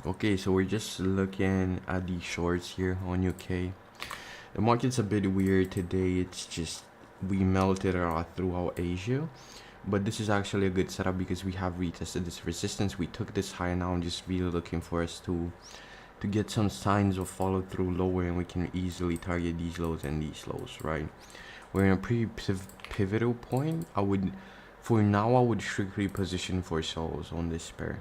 Okay, so we're just looking at these shorts here on UK. The market's a bit weird today. It's just we melted a lot throughout Asia, but this is actually a good setup because we have retested this resistance. We took this high, and now I'm just really looking for us to get some signs of follow through lower, and we can easily target these lows and these lows, right? We're in a pretty pivotal point. For now, I would strictly position for sells on this pair.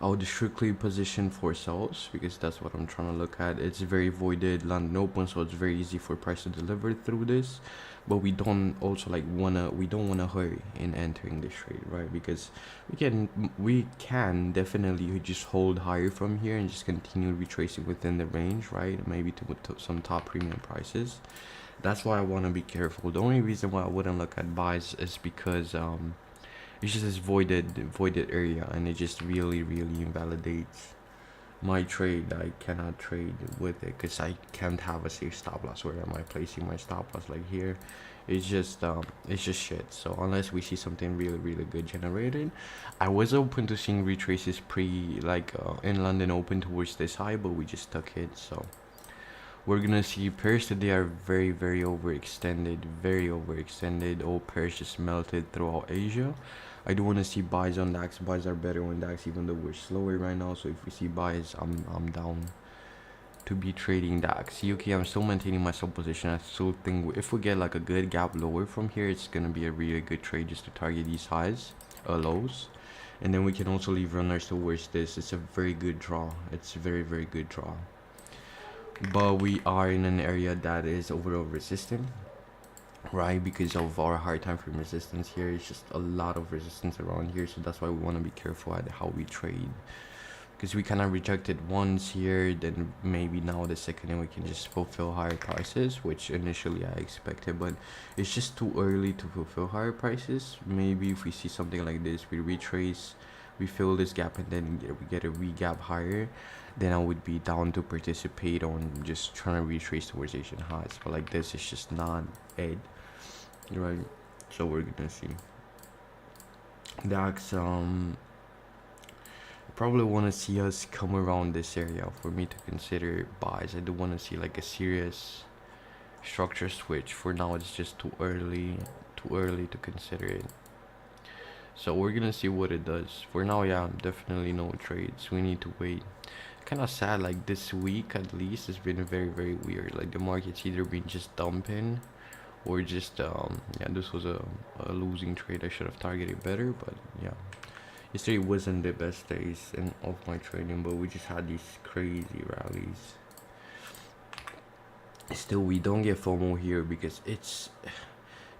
I would strictly position for sells because that's what I'm trying to look at. It's very voided London open, so it's very easy for price to deliver through this. But we don't also we don't wanna hurry in entering this trade, right? Because we can definitely just hold higher from here and just continue retracing within the range, right? Maybe to some top premium prices. That's why I want to be careful. The only reason why I wouldn't look at buys is because it's just this voided area, and it just really invalidates my trade. I cannot trade with it because I can't have a safe stop loss. Where am I placing my stop loss? Like here, it's just shit. So unless we see something really good generated, I was open to seeing retraces in London open towards this high, but we just took it. So we're gonna see pairs today are very overextended. All pairs just melted throughout Asia. I do want to see buys on DAX. Buys are better on DAX, even though we're slower right now. So if we see buys, I'm down to be trading DAX. UK, I'm still maintaining my sell position. I still think if we get like a good gap lower from here, it's gonna be a really good trade just to target these highs, lows. And then we can also leave runners towards this. It's a very good draw. It's a very good draw. But we are in an area that is overall resistant, right? Because of our hard time frame resistance here. It's just a lot of resistance around here, so that's why we want to be careful at how we trade, because we kind of rejected once here, then maybe now the second, and we can just fulfill higher prices, which initially I expected, but it's just too early to fulfill higher prices. Maybe if we see something like this, we retrace, we fill this gap, and then we get a re-gap higher, then I would be down to participate on just trying to retrace towards Asian highs. But like this, it's just not it, right? So we're gonna see. DAX, probably want to see us come around this area for me to consider buys. I do want to see like a serious structure switch. For now, it's just too early to consider it. So we're gonna see what it does. For now, yeah, definitely no trades. We need to wait. Kind of sad, like this week at least has been very weird. Like the market's either been just dumping or just yeah, this was a losing trade. I should have targeted better, but yeah, yesterday wasn't the best days of my trading, but we just had these crazy rallies. Still, we don't get FOMO here because it's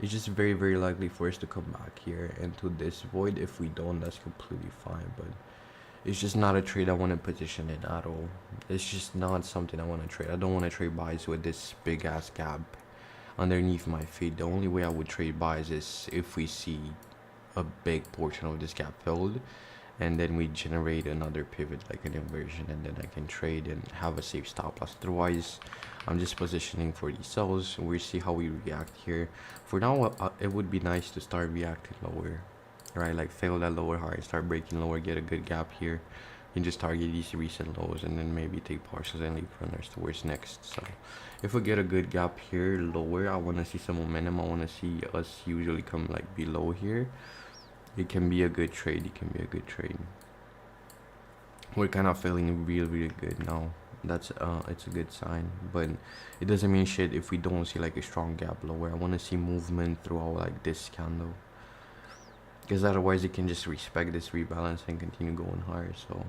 just very likely for us to come back here into this void. If we don't, that's completely fine, but it's just not a trade I want to position in at all. It's just not something I want to trade. I don't want to trade buys with this big ass gap underneath my feet. The only way I would trade buys is if we see a big portion of this gap filled, and then we generate another pivot, like an inversion, and then I can trade and have a safe stop loss. Otherwise, I'm just positioning for these sells. We see how we react here. For now, it would be nice to start reacting lower, right? Like fail that lower high, start breaking lower, get a good gap here, and just target these recent lows, and then maybe take partials and leave runners towards next. So if we get a good gap here lower, I want to see some momentum. I want to see us usually come like below here. It can be a good trade. We're kind of feeling really good now. That's it's a good sign, but it doesn't mean shit if we don't see like a strong gap lower. I want to see movement throughout like this candle, because otherwise it can just respect this rebalance and continue going higher. So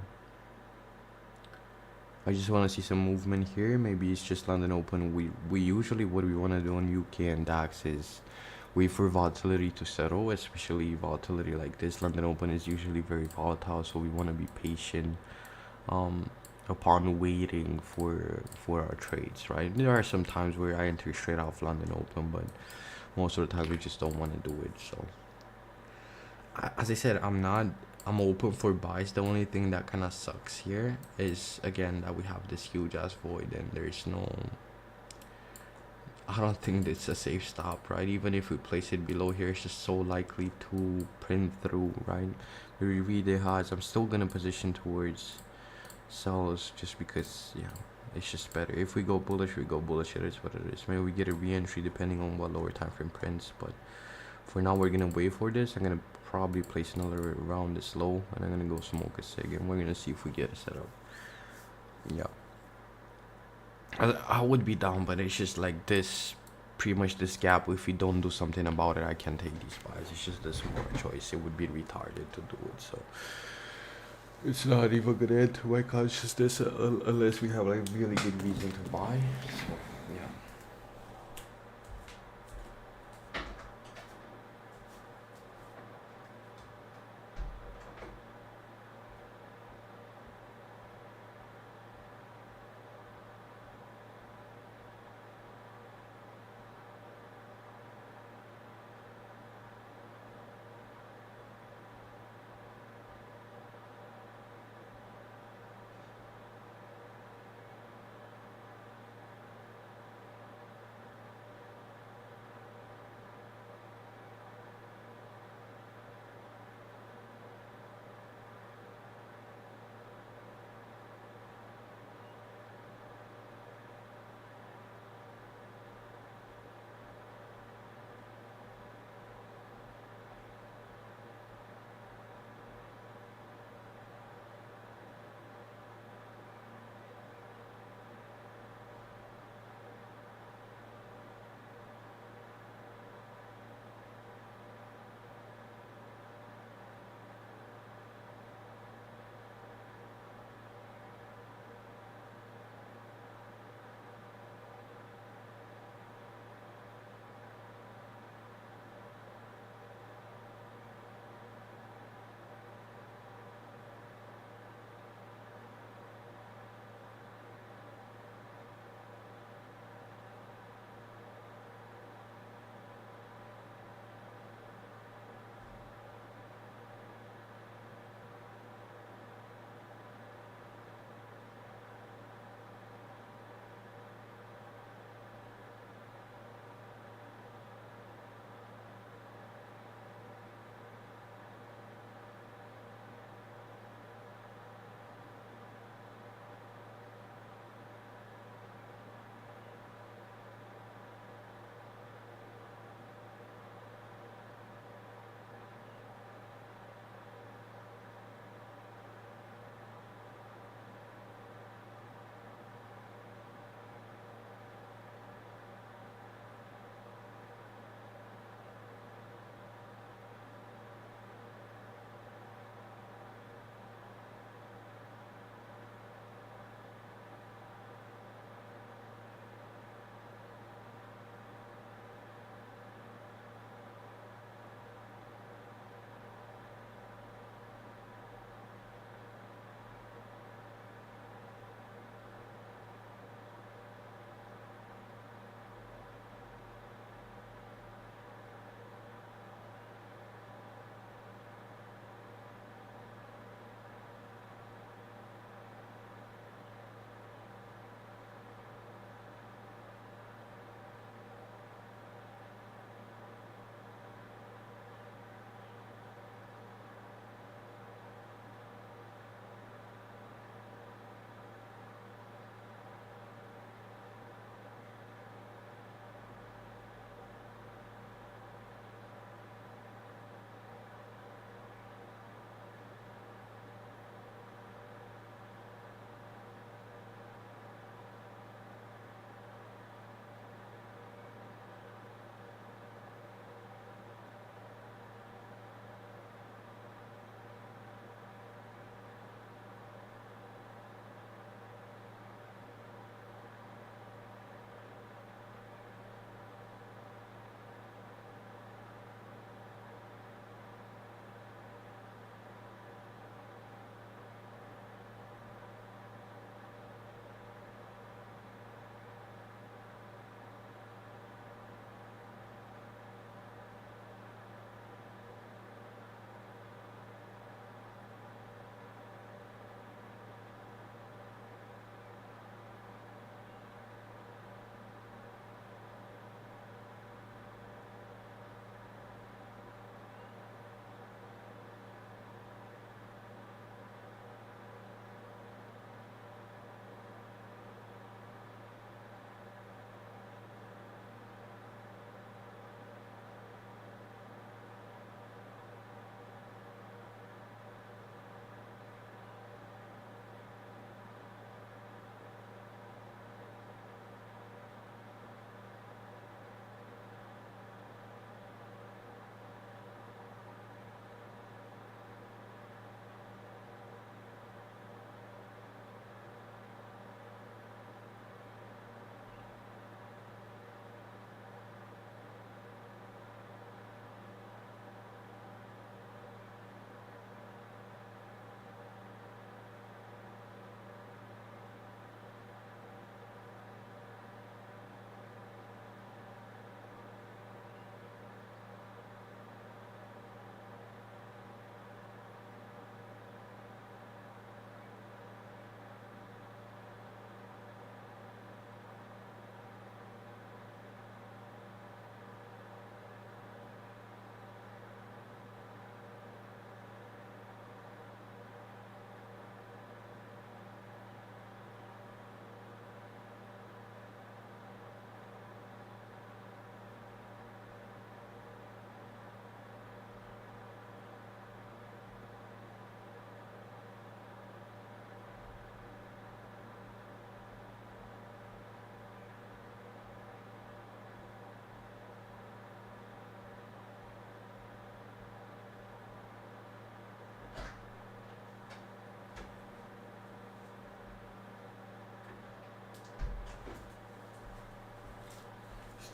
I just want to see some movement here. Maybe it's just London open. We usually, what we want to do on UK and DAX is wait for volatility to settle, especially volatility like this. London open is usually very volatile, so we want to be patient upon waiting for our trades, right? There are some times where I enter straight off London open, but most of the time we just don't want to do it. So as I said, I'm open for buys. The only thing that kind of sucks here is, again, that we have this huge ass void and there's no I don't think it's a safe stop, right? Even if we place it below here, it's just so likely to print through, right? We read the odds. I'm still gonna position towards sells just because, yeah, it's just better. If we go bullish, we go bullish. It is what it is. Maybe we get a re-entry depending on what lower time frame prints, but for now we're gonna wait for this. I'm gonna probably place another round this low, and I'm gonna go smoke a cig, and we're gonna see if we get a setup. Yeah, I would be down, but it's just like this, pretty much this gap. If we don't do something about it, I can't take these buys. It's just the smaller choice. It would be retarded to do it. So it's not even gonna enter my consciousness unless we have like really good reason to buy. So yeah.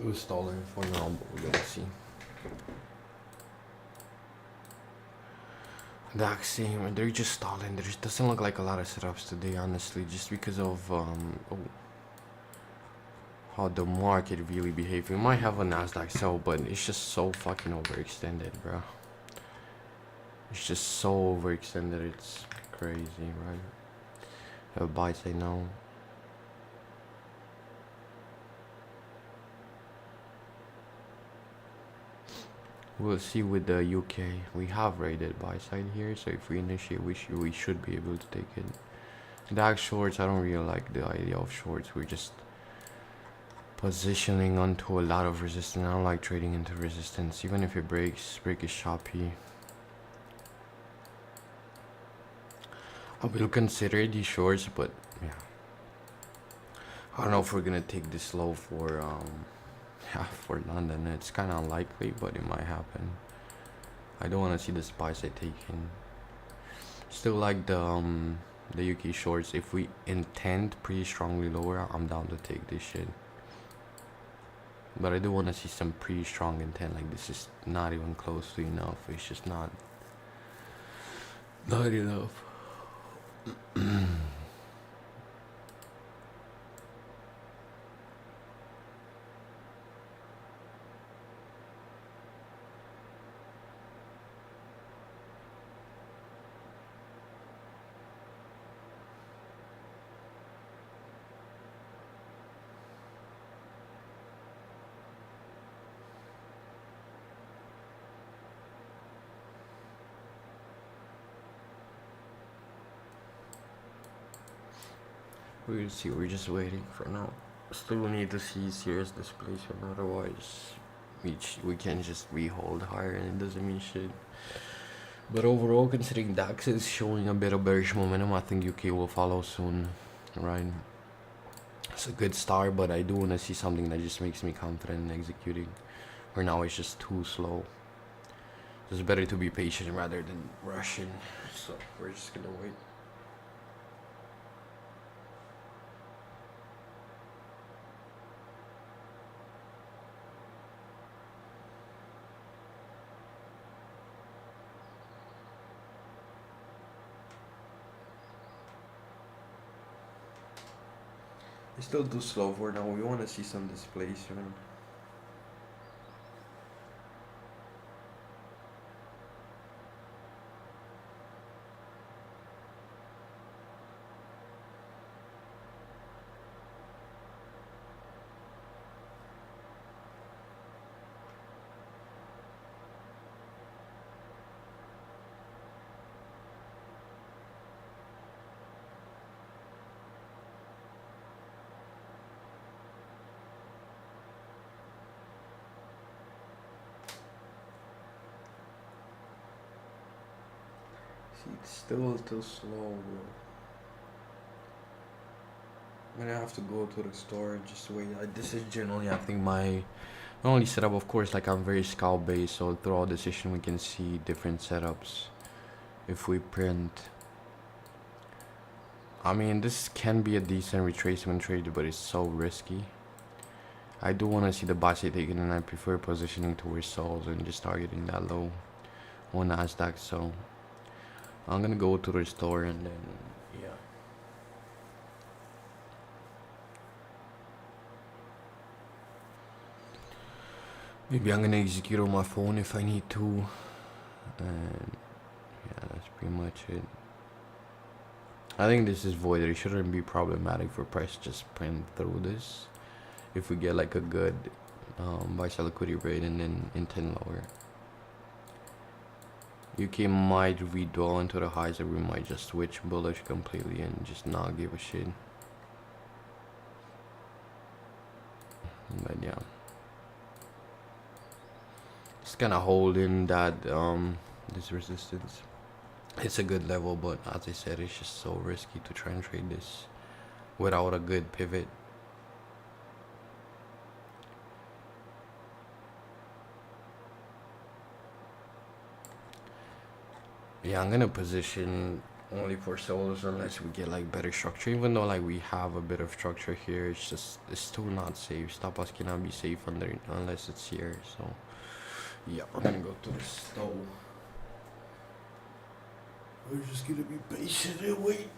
It was stolen for now, but we're gonna see. The Axiom, they're just stalling. There doesn't look like a lot of setups today, honestly, just because of how the market really behaves. We might have a Nasdaq sell, but it's just so fucking overextended, bro. It's just so overextended. It's crazy, right? Have buy say no. We'll see with the UK. We have rated buy side here, so if we initiate, we should be able to take it. DAX shorts, I don't really like the idea of shorts. We're just positioning onto a lot of resistance. I don't like trading into resistance, even if it breaks. Break is choppy. I will consider these shorts, but yeah, I don't know if we're gonna take this low for yeah, for London. It's kind of unlikely, but it might happen. I don't want to see the spice I take in. Still like the UK shorts. If we intend pretty strongly lower, I'm down to take this shit. But I do want to see some pretty strong intent. Like, this is not even close to enough. It's just not enough. We'll see. We're just waiting for now. Still need to see serious displacement. Otherwise, we can just rehold higher, and it doesn't mean shit. But overall, considering DAX is showing a bit of bearish momentum, I think UK will follow soon, right? It's a good start, but I do want to see something that just makes me confident in executing. Where now it's just too slow. It's better to be patient rather than rushing. So we're just gonna wait. It's still too slow for now. We want to see some displacement. See, it's still too slow, bro. I'm gonna have to go to the store and just wait. This is generally, I think, my only setup. Of course, like, I'm very scalp based, so throughout the session we can see different setups. If we print, I mean, this can be a decent retracement trade, but it's so risky. I do want to see the buy side taken, and I prefer positioning towards souls and just targeting that low on Nasdaq. So I'm gonna go to the store and then, yeah. Maybe I'm gonna execute on my phone if I need to. And yeah, that's pretty much it. I think this is void. It shouldn't be problematic for price to just print through this. If we get like a good buy sell liquidity rate and then intent lower. UK might withdraw into the highs, or we might just switch bullish completely and just not give a shit. But yeah, just kind of holding that this resistance. It's a good level, but as I said, it's just so risky to try and trade this without a good pivot. Yeah, I'm gonna position only for solos unless we get like better structure. Even though like we have a bit of structure here, it's still not safe. Stop loss cannot be safe under unless it's here. So yeah, I'm gonna go to the stove. We're just gonna be patient and wait.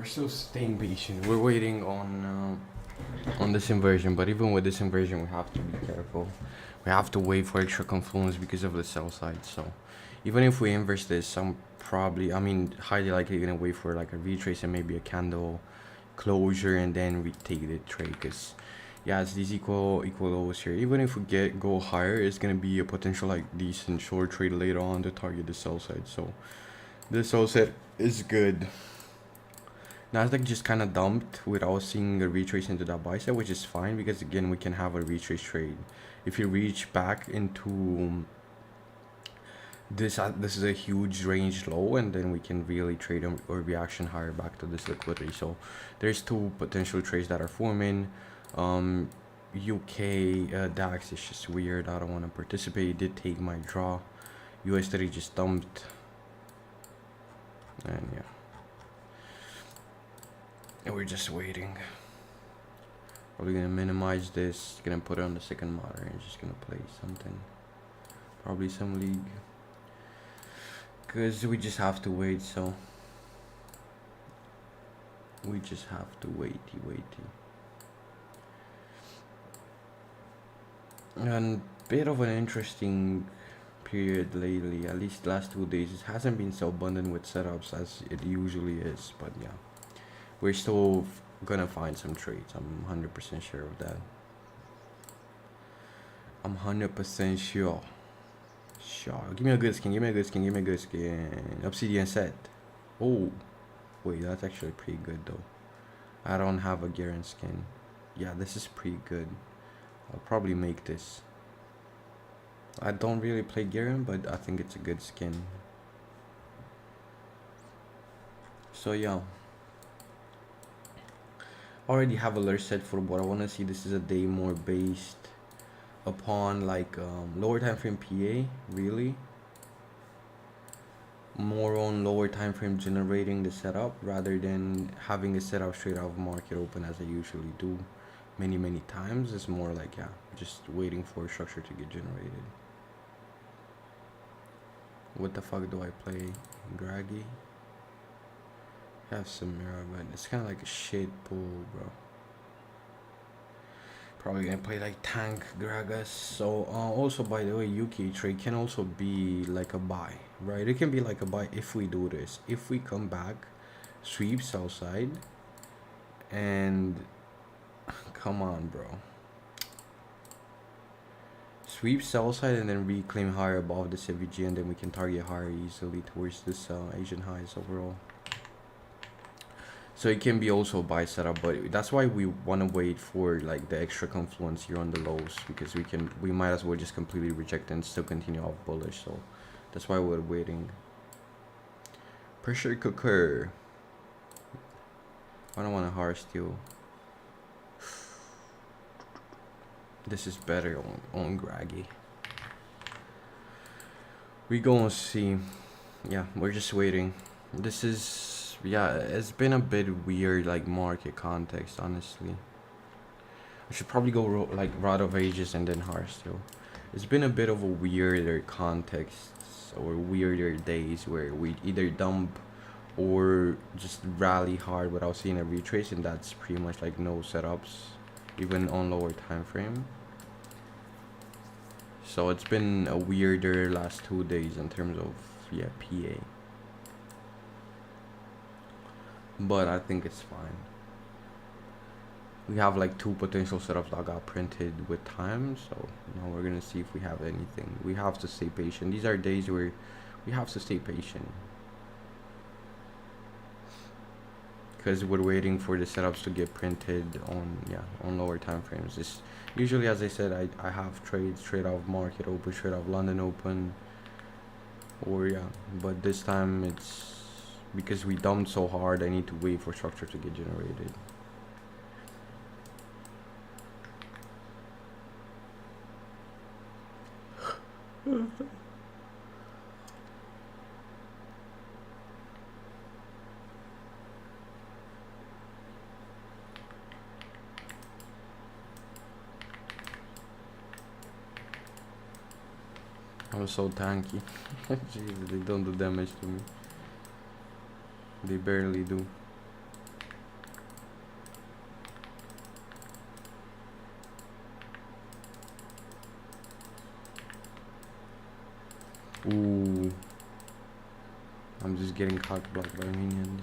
we're still staying patient. We're waiting on this inversion, but even with this inversion, we have to be careful. We have to wait for extra confluence because of the sell side. So even if we inverse this, I'm probably, I mean, highly likely gonna wait for like a retrace and maybe a candle closure and then retake the trade. Cause yeah, it's these equal lows here. Even if we go higher, it's gonna be a potential like decent short trade later on to target the sell side. So this sell side is good. Nasdaq just kind of dumped without seeing a retrace into that buy side, which is fine because again we can have a retrace trade. If you reach back into this is a huge range low, and then we can really trade or reaction higher back to this liquidity. So there's two potential trades that are forming. UK DAX is just weird. I don't want to participate. It did take my draw. US30 just dumped, and yeah. And we're just waiting. Probably gonna minimize this, gonna put it on the second monitor and just gonna play something. Probably some league. Cause we just have to wait, so. We just have to waity. And bit of an interesting period lately, at least last 2 days. It hasn't been so abundant with setups as it usually is, but yeah. We're still gonna find some trades. I'm 100% sure of that. I'm 100% sure. Give me a good skin. Obsidian set. Oh, wait, that's actually pretty good though. I don't have a Garen skin. Yeah, this is pretty good. I'll probably make this. I don't really play Garen, but I think it's a good skin. So yeah. Already have alert set for what I want to see. This is a day more based upon like lower time frame PA, really more on lower time frame generating the setup rather than having a setup straight out of market open as I usually do many times. It's more like, yeah, just waiting for a structure to get generated. What the fuck do I play? Graggy? Have some mirror, but it's kind of like a shit pool, bro. Probably gonna play like tank Gragas. So also, by the way, UK trade can also be like a buy, right? It can be like a buy if we do this. If we come back, sweep sell side, and come on, bro. Sweep sell side and then reclaim higher above the CVG, and then we can target higher easily towards this Asian highs overall. So it can be also a buy setup, but that's why we want to wait for like the extra confluence here on the lows, because we might as well just completely reject and still continue off bullish. So that's why we're waiting. Pressure cooker. I don't want a hard steel. This is better on Graggy. We gonna see. Yeah, we're just waiting. This is. Yeah, it's been a bit weird, like market context, honestly. I should probably go like Rod of Ages and then Hearthstone. It's been a bit of a weirder context or weirder days where we either dump or just rally hard without seeing a retrace, and that's pretty much like no setups, even on lower time frame. So it's been a weirder last 2 days in terms of, yeah, PA. But I think it's fine. We have like 2 potential setups that got printed with time, so now we're gonna see if we have anything. We have to stay patient. These are days where we have to stay patient, because we're waiting for the setups to get printed on lower time frames. This usually, as I said, I have trades straight off market open, straight off London open, or yeah, but this time it's because we dumped so hard. I need to wait for structure to get generated. I'm so tanky. Jesus, they don't do damage to me. They barely do. Ooh. I'm just getting cock blocked by minions.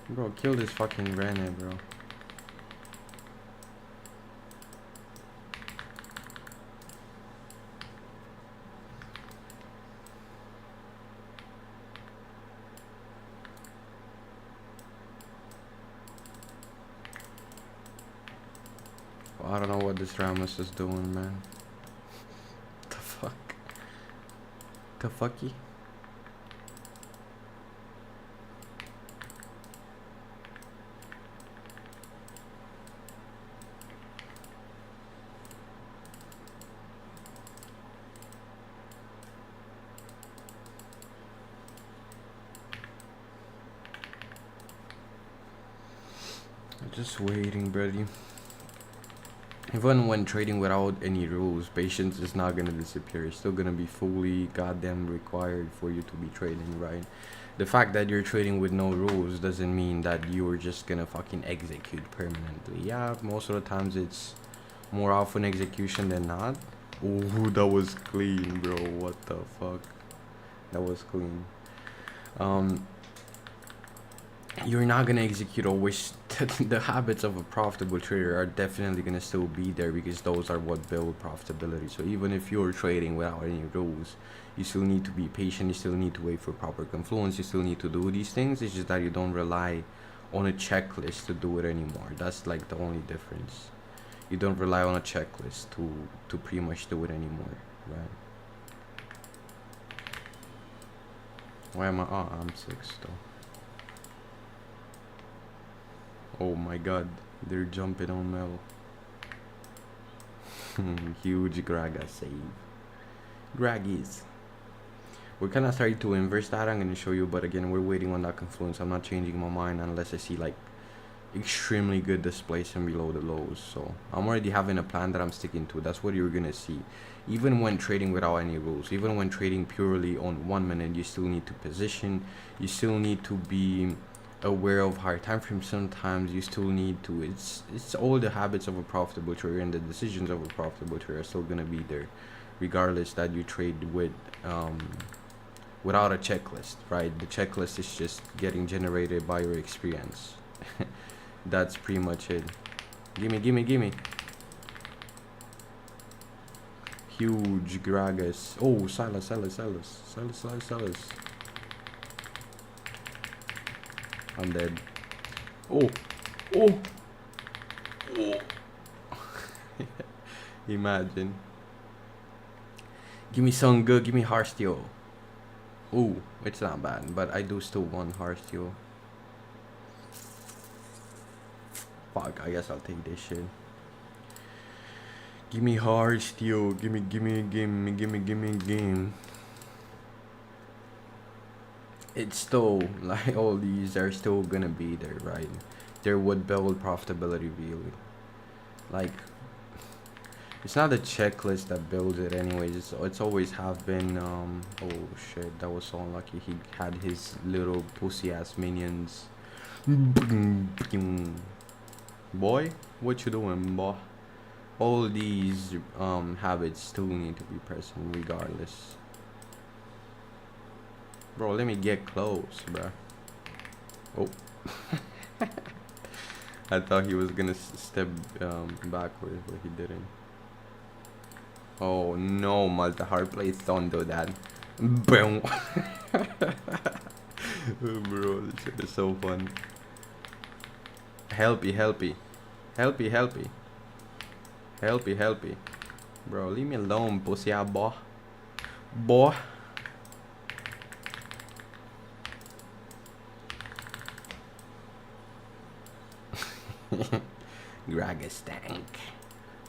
Bro, kill this fucking Rene, bro. Well, I don't know what this Rammus is doing, man. The fuck? The fucky? Just waiting, buddy. Even when trading without any rules, patience is not gonna disappear. It's still gonna be fully goddamn required for you to be trading, right? The fact that you're trading with no rules doesn't mean that you're just gonna fucking execute permanently. Yeah, most of the times it's more often execution than not. Ooh, that was clean, bro. What the fuck? That was clean. You're not gonna execute always. The habits of a profitable trader are definitely gonna still be there because those are what build profitability. So even if you're trading without any rules, you still need to be patient. You still need to wait for proper confluence. You still need to do these things. It's just that you don't rely on a checklist to do it anymore. That's like the only difference. You don't rely on a checklist to pretty much do it anymore, right? Why am I? Oh, I'm 6 though. Oh my god, they're jumping on Mel. Huge Graga save. Graggies. We're kind of starting to inverse that. I'm going to show you, but again, we're waiting on that confluence. I'm not changing my mind unless I see like extremely good displacement below the lows. So I'm already having a plan that I'm sticking to. That's what you're going to see. Even when trading without any rules, even when trading purely on 1 minute, you still need to position. You still need to be aware of higher time frames. Sometimes you still need to, it's all the habits of a profitable trader and the decisions of a profitable trader are still going to be there regardless that you trade with without a checklist, right? The checklist is just getting generated by your experience. That's pretty much it. Gimme. Huge Gragas. Oh, Silas. I'm dead. Oh. Imagine. Give me some good. Give me Hearthstone. Ooh, it's not bad, but I do still want Hearthstone. Fuck, I guess I'll take this shit. Give me Hearthstone. Gimme game. It's still like all these are still gonna be there, right? There would build profitability really. Like, it's not the checklist that builds it anyways. It's always have been oh shit, that was so unlucky. He had his little pussy ass minions. Boy, what you doing, boy? All these habits still need to be present regardless. Bro, let me get close, bro. Oh. I thought he was gonna step backwards, but he didn't. Oh no, Malta hard please don't do that. Boom. Bro, this shit is so fun. Helpy. Bro, leave me alone, pussy out boy. Gragas tank.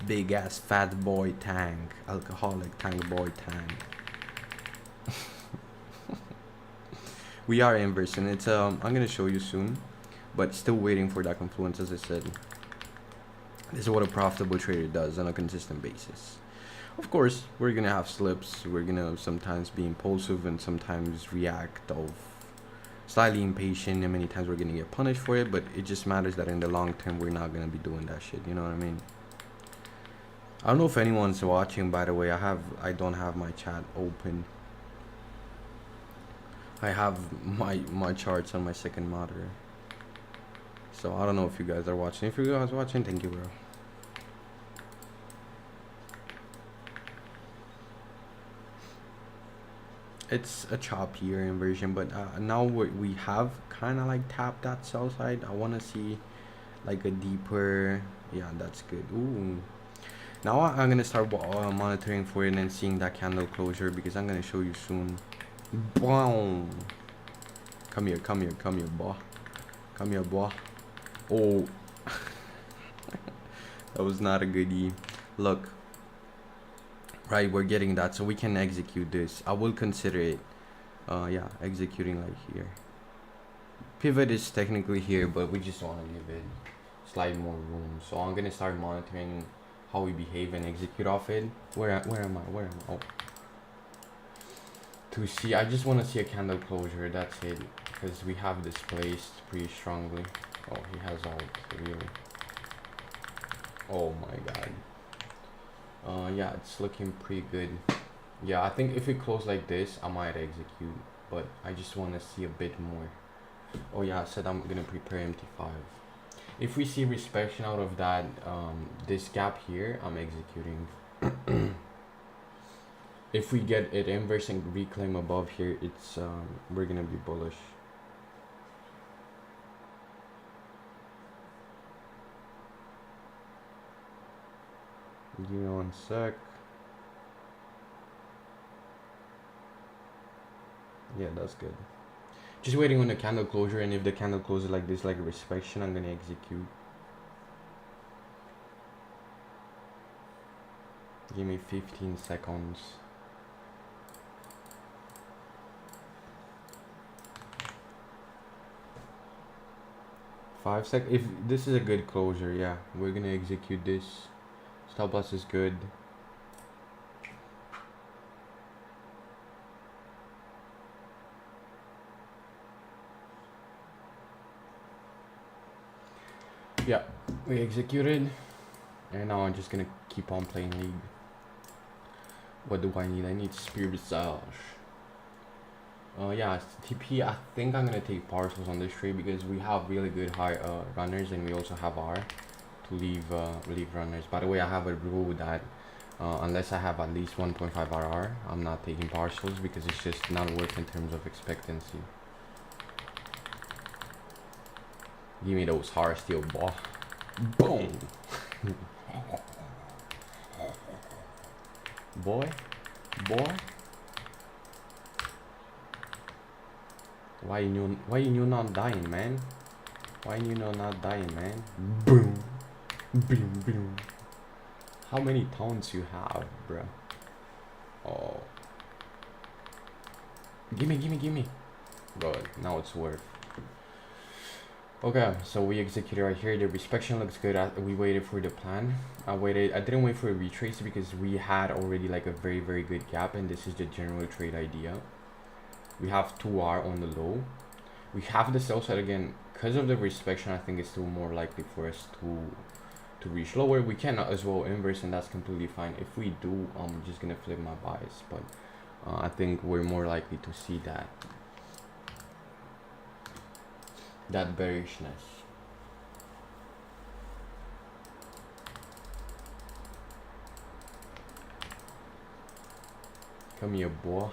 Big ass fat boy tank. Alcoholic tank boy tank. We are inverse and it's I'm gonna show you soon, but still waiting for that confluence. As I said, this is what a profitable trader does on a consistent basis. Of course, we're gonna have slips. We're gonna sometimes be impulsive and sometimes react of slightly impatient, and many times we're gonna get punished for it, but it just matters that in the long term we're not gonna be doing that shit, you know what I mean? I don't know if anyone's watching, by the way. I don't have my chat open. I have my charts on my second monitor. So I don't know if you guys are watching. If you guys are watching, thank you, bro. It's a choppier inversion, but now we have kind of like tapped that sell side. I want to see like a deeper. Yeah, that's good. Ooh. Now I'm gonna start monitoring for it and seeing that candle closure, because I'm gonna show you soon. Boom. Come here, come here, come here, boy. Come here, boy. Oh. That was not a goodie. Look. Right, we're getting that, so we can execute this. I will consider it. Yeah, executing like here. Pivot is technically here, but we just want to give it slightly more room. So I'm gonna start monitoring how we behave and execute off it. Where am I? Oh. To see, I just want to see a candle closure. That's it, because we have this placed pretty strongly. Oh, he has all really. Oh my god. Yeah, it's looking pretty good. Yeah, I think if we close like this, I might execute, but I just want to see a bit more. Oh yeah, I said I'm gonna prepare MT5. If we see inspection out of that, this gap here, I'm executing. If we get it inverse and reclaim above here, it's we're gonna be bullish. Give me 1 sec. Yeah, that's good. Just waiting on the candle closure, and if the candle closes like this, like a inspection, I'm gonna execute. Give me 15 seconds. If this is a good closure, yeah, we're gonna execute this. Stop loss is good. Yeah, we executed, and now I'm just gonna keep on playing league. What do I need? I need Spear Visage. Yeah, TP. I think I'm gonna take parcels on this trade because we have really good high runners, and we also have R to leave runners. By the way, I have a rule that unless I have at least 1.5 RR, I'm not taking partials because it's just not worth in terms of expectancy. Give me those hard steel, boy. Boom. boy. Why you not dying, man? Why you not dying, man? Boom. Boom, boom. How many taunts you have, bro? Oh. Gimme. Good. Now it's worth. Okay, so we executed right here. The inspection looks good. We waited for the plan. I didn't wait for a retrace because we had already like a very, very good gap, and this is the general trade idea. We have 2R on the low. We have the sell side again. Because of the inspection, I think it's still more likely for us to reach lower. We can as well inverse, and that's completely fine. If we do, I'm just gonna flip my bias, but I think we're more likely to see that bearishness. Come here, boy.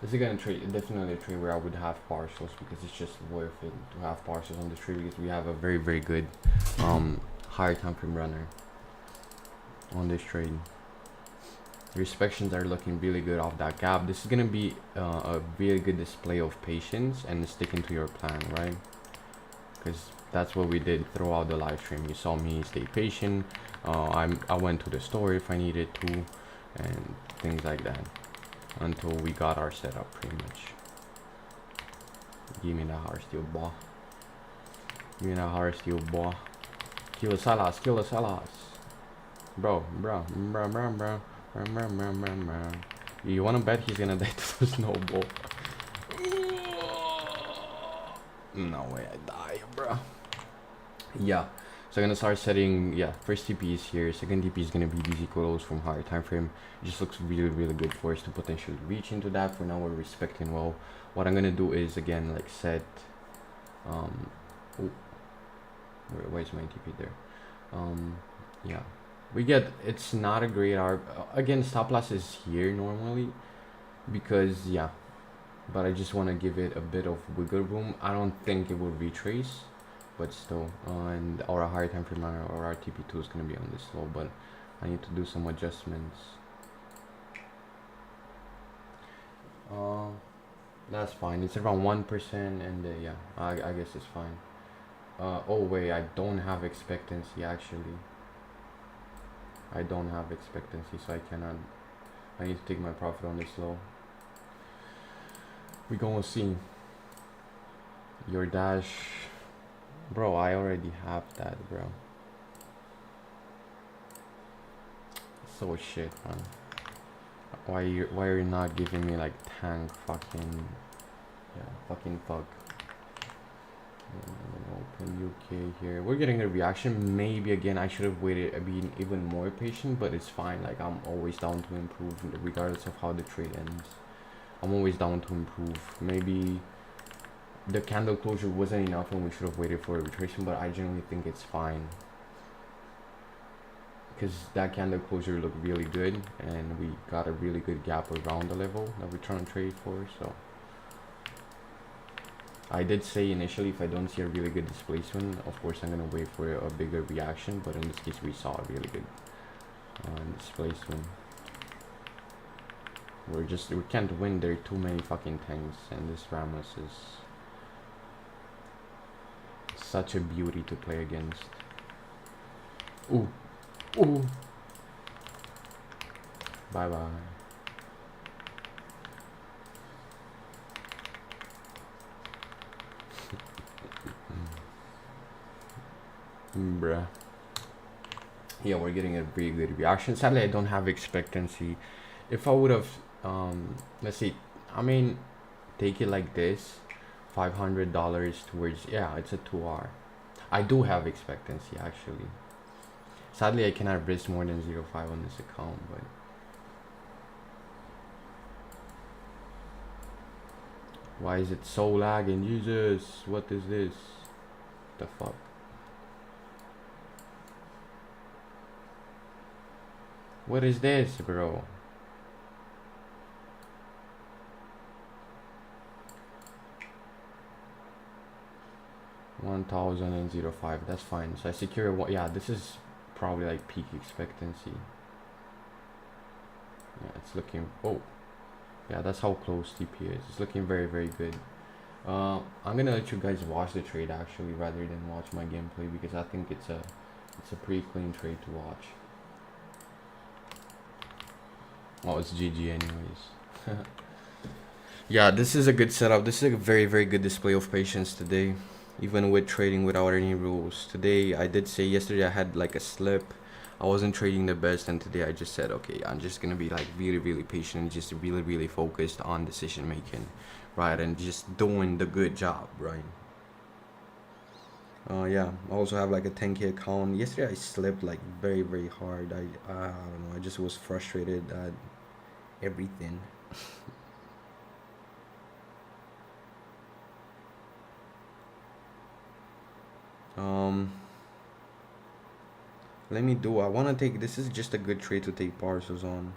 This is gonna trade, definitely a trade where I would have partials because it's just worth it to have partials on this trade because we have a very, very good higher time frame runner on this trade. The inspections are looking really good off that gap. This is gonna be a really good display of patience and sticking to your plan, right? Because that's what we did throughout the live stream. You saw me stay patient. I went to the store if I needed to, and things like that, until we got our setup pretty much. Give me the hard steel, boy. Give me the hard steel, boy. Kill the Salas, kill the Salas. Bro. You wanna bet he's gonna die to the snowball? No way I die, bro. Yeah, So I'm gonna start setting, yeah, first TP is here, second TP is gonna be DC close from higher time frame. It just looks really good for us to potentially reach into that. For now we're respecting well. What I'm gonna do is again like set oh, where's my TP there? Yeah, we get, it's not a great arb again, stop loss is here normally because yeah, but I just want to give it a bit of wiggle room. I don't think it will retrace, but still, and our higher time frame or our TP2 is going to be on this low, but I need to do some adjustments. That's fine, it's around 1%, and yeah, I guess it's fine. Oh wait, I don't have expectancy actually. I don't have expectancy, so I cannot, I need to take my profit on this low. We gonna see. Your dash, bro, I already have that, bro. So shit, man. Why are you not giving me like tank fucking, yeah, fucking fuck. Open UK here. We're getting a reaction. Maybe again I should have waited, been even more patient, but it's fine. Like I'm always down to improve regardless of how the trade ends. I'm always down to improve. Maybe the candle closure wasn't enough and we should have waited for a retracement, but I generally think it's fine because that candle closure looked really good and we got a really good gap around the level that we're trying to trade for. So I did say initially, if I don't see a really good displacement, of course I'm gonna wait for a bigger reaction, but in this case we saw a really good displacement. We can't win. There are too many fucking tanks, and this Ramos is such a beauty to play against. Ooh, ooh. Bye bye. Bruh. Yeah, we're getting a pretty good reaction. Sadly, I don't have expectancy. If I would have, let's see, I mean, take it like this, $500 towards, yeah, it's a 2R. I do have expectancy actually. Sadly, I cannot risk more than 0.5 on this account, but why is it so lagging? Jesus, what is this? The fuck? What is this, bro? $1,005. That's fine. So I secure what? Yeah, this is probably like peak expectancy. Yeah, it's looking. Oh, yeah, that's how close TP is. It's looking very good. I'm gonna let you guys watch the trade actually, rather than watch my gameplay, because I think it's a pretty clean trade to watch. Oh, it's GG anyways. Yeah, this is a good setup. This is a very good display of patience today, even with trading without any rules. Today, I did say yesterday I had like a slip. I wasn't trading the best, and today I just said, okay, I'm just gonna be like really patient and just really focused on decision making, right, and just doing the good job, right. Yeah, I also have like a 10K account. Yesterday I slipped like very hard. I don't know, I just was frustrated at everything. Let me do, I want to take, this is just a good trade to take parcels on.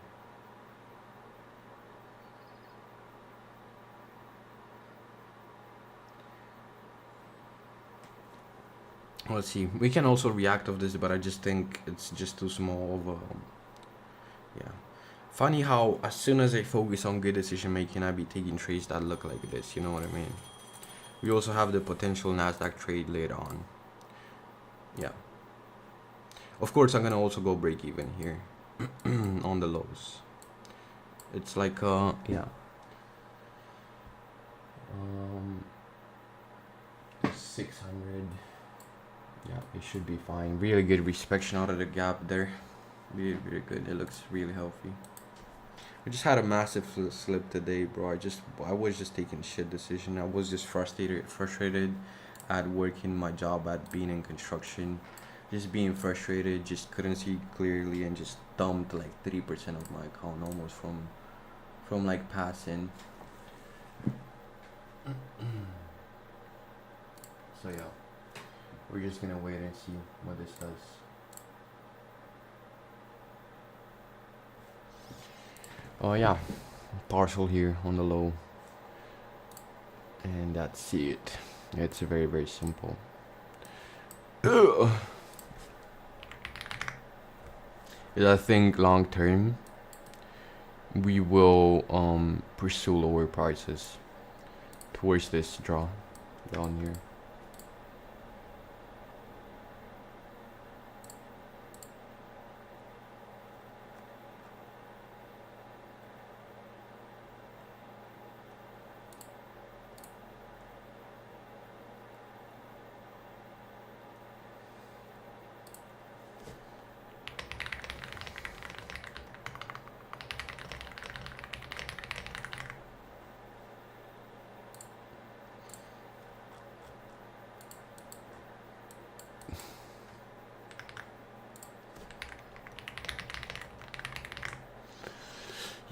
Let's see, we can also react of this, but I just think it's just too small of a, yeah. Funny how as soon as I focus on good decision making, I be taking trades that look like this, you know what I mean. We also have the potential Nasdaq trade later on. Yeah, of course I'm gonna also go break even here on the lows. It's like yeah, 600. Yeah, it should be fine. Really good respection out of the gap there. Really good. It looks really healthy. I just had a massive slip today, bro. I was just taking shit decision. I was just frustrated at working my job, at being in construction. just being frustrated, just couldn't see clearly, and just dumped like 3% of my account almost from like passing. So yeah, we're just gonna wait and see what this does. Oh yeah, partial here on the low, and that's it. It's very very simple. Ugh. I think long term we will pursue lower prices towards this draw down here.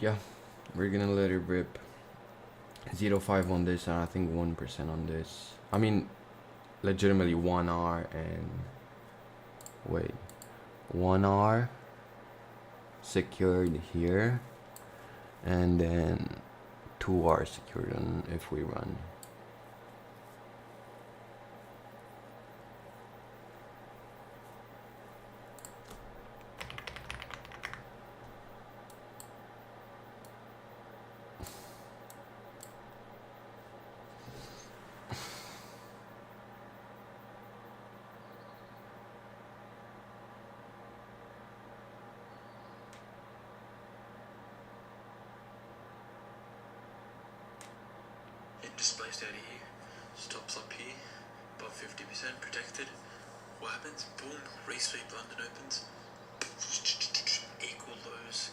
Yeah, we're gonna let it rip. 0.5 on this, and I think 1% on this. I mean, legitimately 1R and wait, 1R secured here, and then 2R secured on if we run. It displaced out of here, stops up here, above 50% protected. What happens? Boom, resweep, London opens. Equal lows.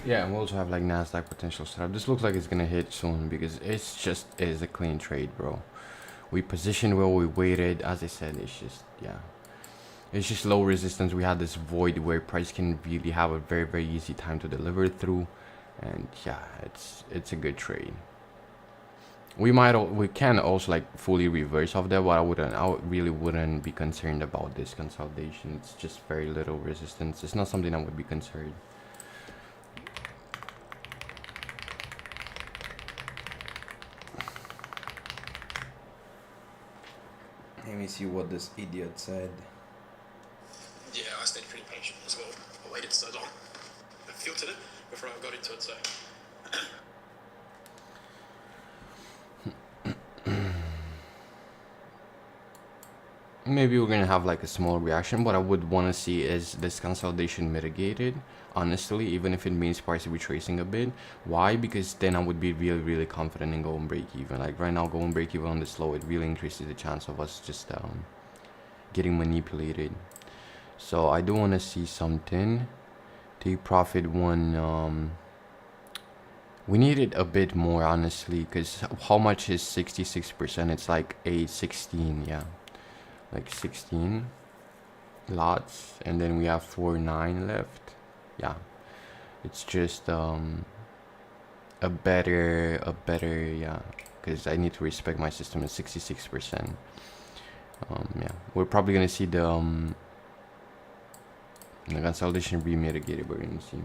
Yeah, and we also have like Nasdaq potential setup. This looks like it's gonna hit soon because it's just is a clean trade, bro. We positioned well, we waited. As I said, it's just yeah, it's just low resistance. We had this void where price can really have a very very easy time to deliver through, and yeah, it's a good trade. We can also like fully reverse off that, but I really wouldn't be concerned about this consolidation. It's just very little resistance. It's not something I would be concerned. Let me see what this idiot said. Yeah, I stayed pretty patient as well. I waited so long. I filtered it before I got into it, so. Maybe we're gonna have like a small reaction. What I would want to see is this consolidation mitigated, honestly, even if it means price retracing a bit. Why? Because then I would be really really confident in going break even. Like right now, going break even on this low, it really increases the chance of us just getting manipulated. So I do want to see something. Take profit one. We need it a bit more, honestly, because how much is 66%? It's like a 16, yeah, like 16 lots, and then we have 4.9 left. Yeah, it's just a better yeah, because I need to respect my system at 66%. Yeah, we're probably gonna see the consolidation be mitigated. We're gonna see.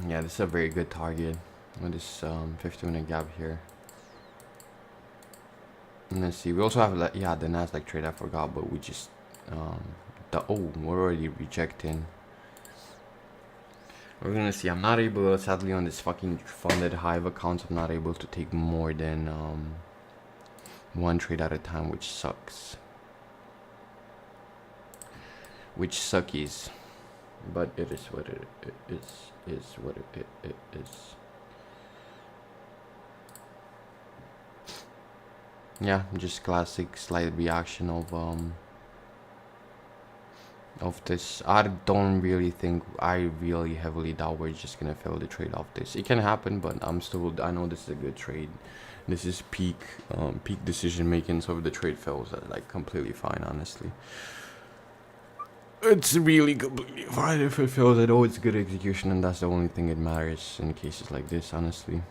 Yeah, this is a very good target with this 50-minute gap here. And let's see, we also have like, yeah, the Nasdaq trade. I forgot, but we just we're already rejecting. We're gonna see. I'm not able, sadly, on this fucking funded Hive account, I'm not able to take more than one trade at a time, which sucks. Which suckies. But it is what it is what it is. Yeah, just classic slight reaction of this. I don't really think, I really heavily doubt we're just gonna fail the trade off this. It can happen, but I know this is a good trade. This is peak decision making, so if the trade fails, that's like completely fine, honestly. It's really completely fine if it fails. I know it's good execution, and that's the only thing that matters in cases like this, honestly.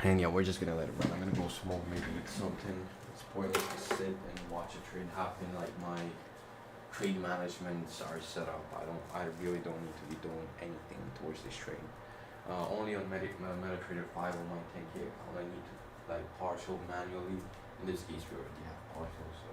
And yeah, we're just gonna let it run. I'm gonna go smoke, maybe eat something. It's pointless to sit and watch a trade happen. Like, my trade managements are set up. I really don't need to be doing anything towards this trade. Only on MetaTrader 5 on my 10K account, I need to like partial manually. In this case, we already have partial, so.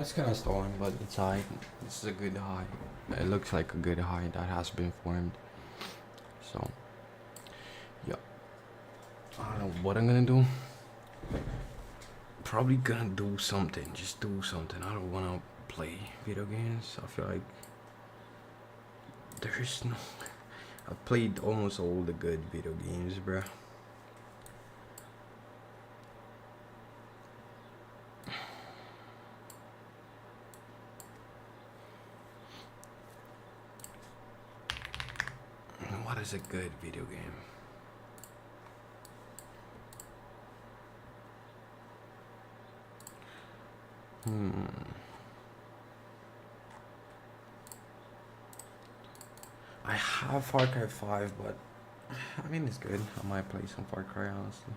It's kind of stolen, but it's high. This is a good high. It looks like a good high that has been formed. So, yeah. I don't know what I'm gonna do. Probably gonna do something. Just do something. I don't wanna play video games. I feel like there's no. I've played almost all the good video games, bruh. What is a good video game? I have Far Cry 5, but I mean it's good. I might play some Far Cry honestly.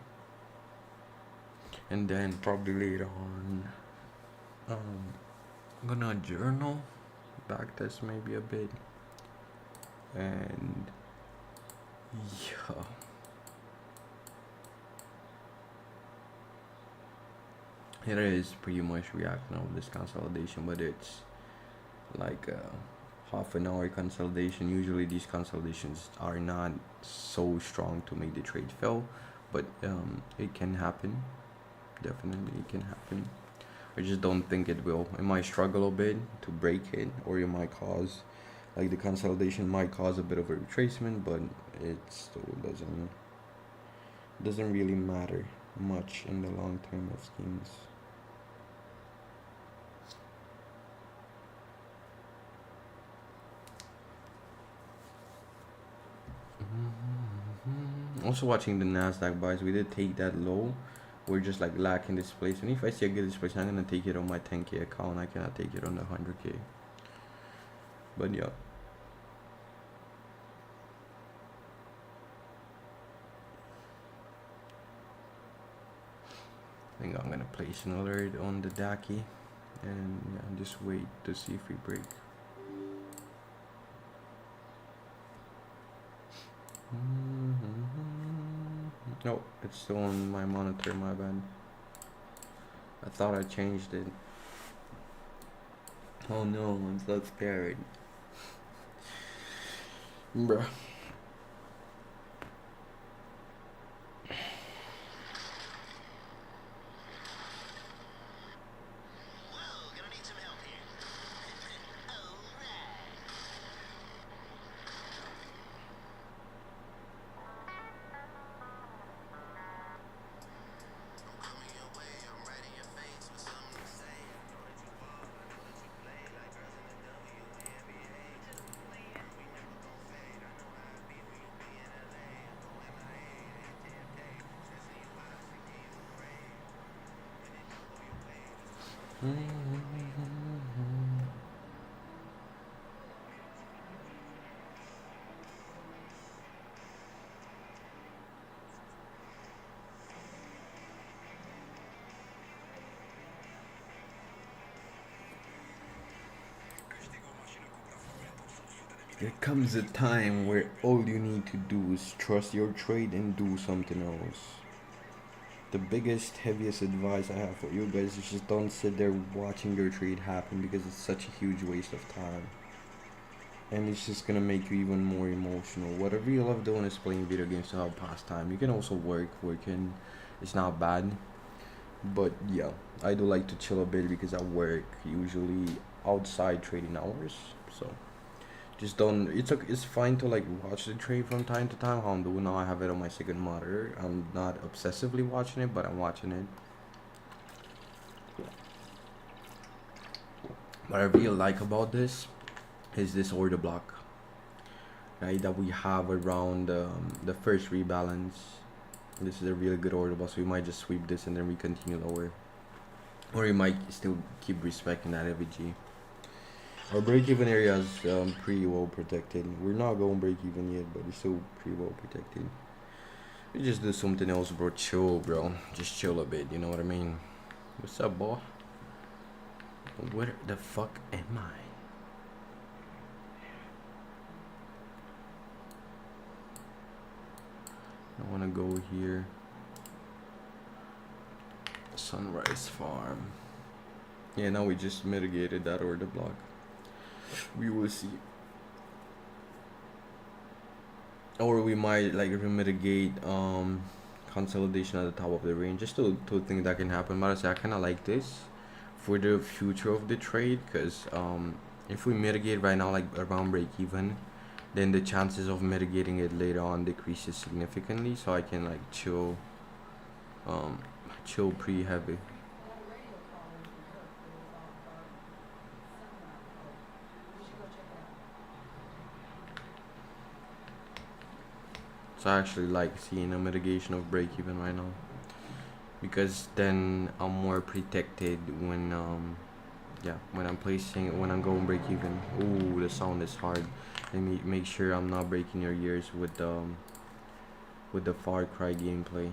And then probably later on, I'm gonna journal, backtest maybe a bit, and yeah. It is pretty much reacting of this consolidation, but it's like half an hour consolidation. Usually these consolidations are not so strong to make the trade fail, but it can happen. Definitely it can happen. I just don't think it will. It might struggle a bit to break it, or it might cause, like the consolidation might cause a bit of a retracement, but it still doesn't really matter much in the long term of schemes. Also watching the Nasdaq buys, we did take that low. We're just like lacking this place, and if I see a good displacement, I'm gonna take it on my 10K account. I cannot take it on the 100K. But yeah. I think I'm gonna place an alert on the Daki, and yeah, just wait to see if we break. No, it's still on my monitor, my bad. I thought I changed it. Oh no, I'm so scared. Bruh. There comes a time where all you need to do is trust your trade and do something else. The biggest, heaviest advice I have for you guys is just don't sit there watching your trade happen, because it's such a huge waste of time. And it's just gonna make you even more emotional. Whatever you love doing is playing video games to have pastime. You can also working. It's not bad. But yeah, I do like to chill a bit because I work usually outside trading hours. So just don't. It's fine to like watch the trade from time to time. How I'm doing now, I have it on my second monitor. I'm not obsessively watching it, but I'm watching it. What I really like about this is this order block, right, that we have around the first rebalance. This is a really good order block, so we might just sweep this and then we continue lower, or we might still keep respecting that FVG. Our break-even area is pretty well protected. We're not going break-even yet, but it's still pretty well protected. We just do something else, bro. Chill, bro. Just chill a bit, you know what I mean? What's up, boy? Where the fuck am I? I wanna go here. Sunrise Farm. Yeah, now we just mitigated that order block. We will see. Or we might like mitigate consolidation at the top of the range. Just two things that can happen. But I say I kind of like this for the future of the trade, because if we mitigate right now like around break even, then the chances of mitigating it later on decreases significantly. So I can like um chill pretty heavy. So I actually like seeing a mitigation of break even right now, because then I'm more protected when when I'm placing, when I'm going break even. Ooh, the sound is hard. Let me make sure I'm not breaking your ears with the Far Cry gameplay.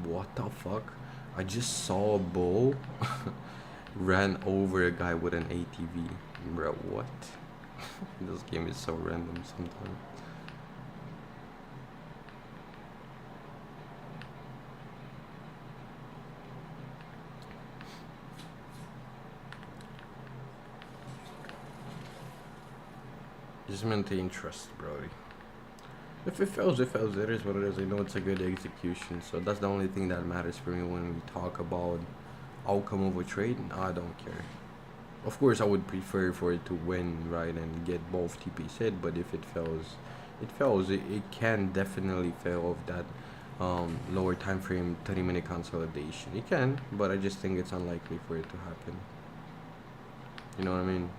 What the fuck? I just saw a bull ran over a guy with an ATV. Bro, what? This game is so random sometimes. Just maintain trust, brody. If it fails, it fails. It is what it is. I know it's a good execution, so that's the only thing that matters for me when we talk about outcome of a trade. I don't care. Of course, I would prefer for it to win, right, and get both TPs hit. But if it fails, it fails. It can definitely fail of that lower time frame 30-minute consolidation. It can, but I just think it's unlikely for it to happen. You know what I mean?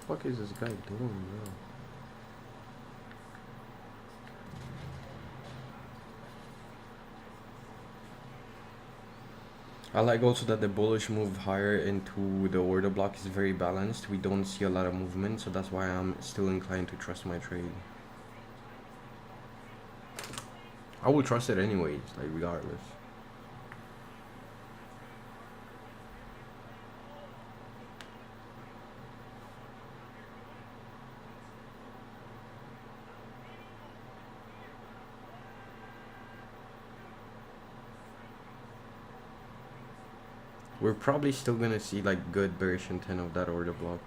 What the fuck is this guy doing, bro? I like also that the bullish move higher into the order block is very balanced. We don't see a lot of movement, so that's why I'm still inclined to trust my trade. I will trust it anyways, like regardless. We're probably still gonna see like good bearish intent of that order block.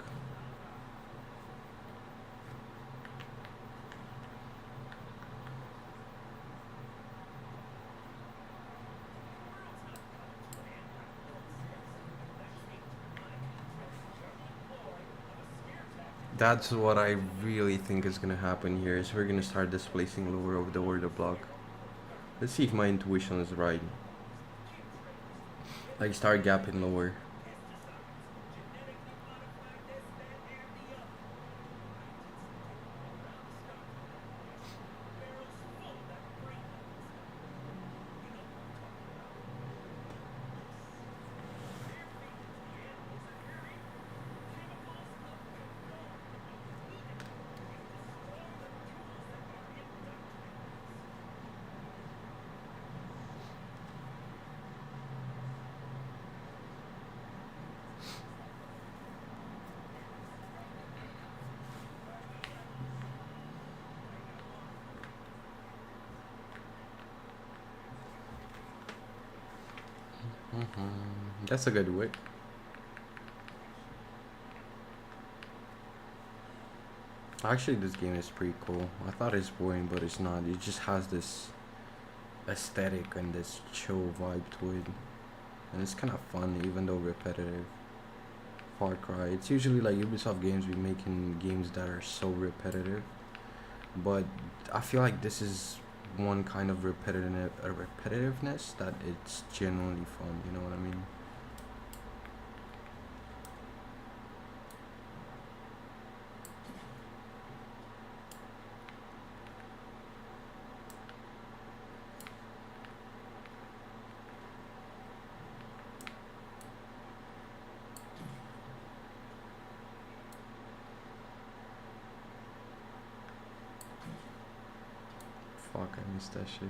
That's what I really think is gonna happen here. Is we're gonna start displacing lower of the order block. Let's see if my intuition is right. Like start gapping lower. That's a good wick. Actually, this game is pretty cool. I thought it's boring, but it's not. It just has this aesthetic and this chill vibe to it, and it's kind of fun, even though repetitive. Far Cry. It's usually like Ubisoft games be making games that are so repetitive, but I feel like this is one kind of repetitiveness that it's genuinely fun. You know what I mean? Fuck, I missed that shit.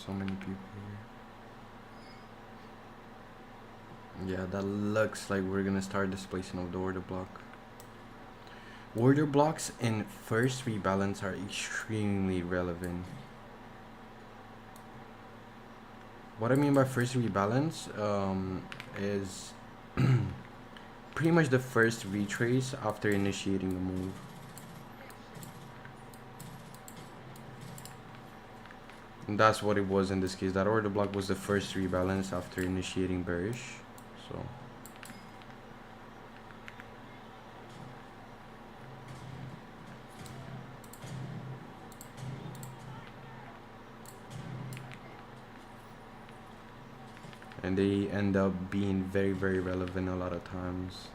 so many people here. Yeah, that looks like we're gonna start displacing of the order block. Order blocks and first rebalance are extremely relevant. What I mean by first rebalance is pretty much the first retrace after initiating the move. And that's what it was in this case. That order block was the first rebalance after initiating bearish. So and they end up being very, very relevant a lot of times.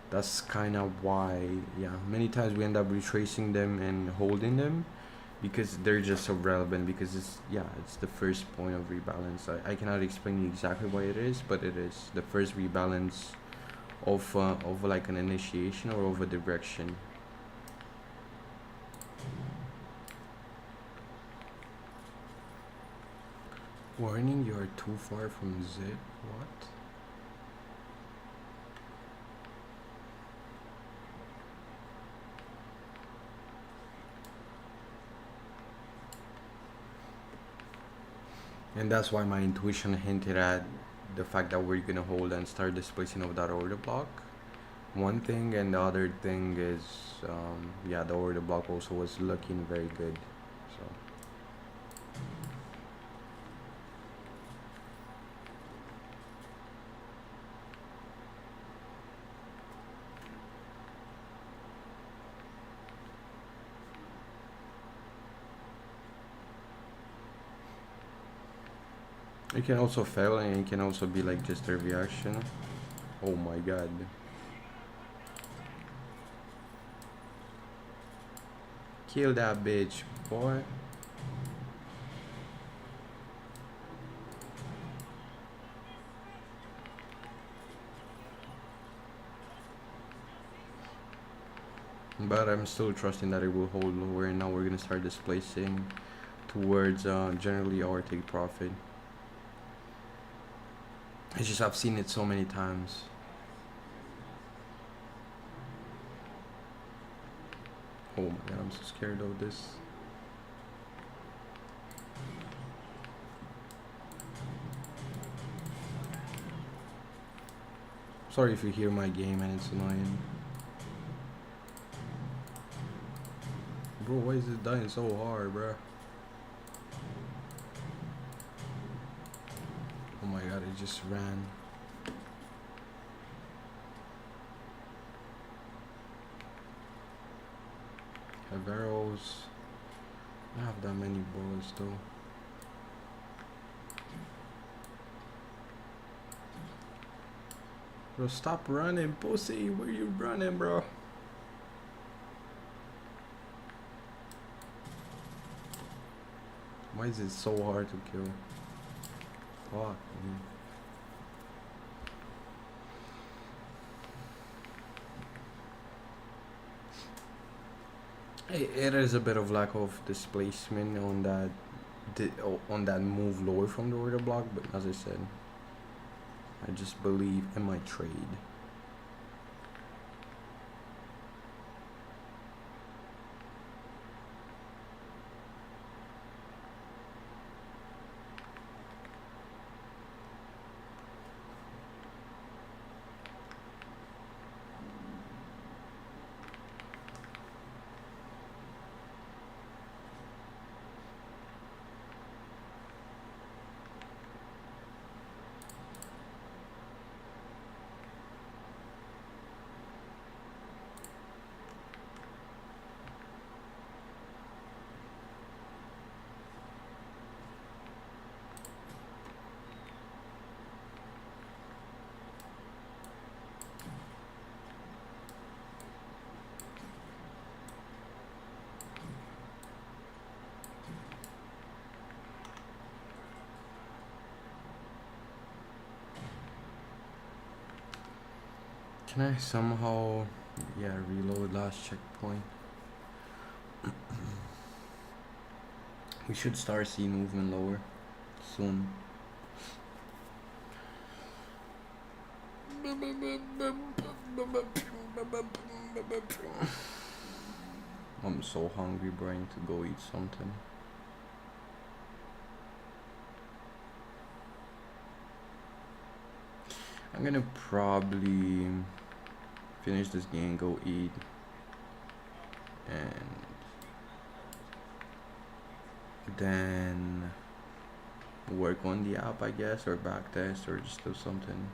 That's kind of why, yeah, many times we end up retracing them and holding them because they're just so relevant, because it's, yeah, it's the first point of rebalance. I cannot explain exactly why it is, but it is the first rebalance of like an initiation or of a direction. Warning, you are too far from zip. What? And that's why my intuition hinted at the fact that we're gonna hold and start displacing of that order block. One thing, and the other thing is, yeah, the order block also was looking very good. So it can also fail, and it can also be like just a reaction. Oh my god. Kill that bitch, boy. But I'm still trusting that it will hold lower, and now we're gonna start displacing towards generally our take profit. It's just I've seen it so many times. Oh my god, I'm so scared of this. Sorry if you hear my game and it's annoying. Bro, why is it dying so hard, bro? Oh my god, it just ran. Have arrows. I don't have that many bullets though. Bro, stop running, pussy. Where you running, bro? Why is it so hard to kill? Fuck, man. It is a bit of lack of displacement on that move lower from the order block, but as I said, I just believe in my trade. Can I somehow, yeah, reload last checkpoint? We should start seeing movement lower soon. I'm so hungry, Brian, to go eat something. I'm gonna probably finish this game, go eat, and then work on the app, I guess, or backtest, or just do something.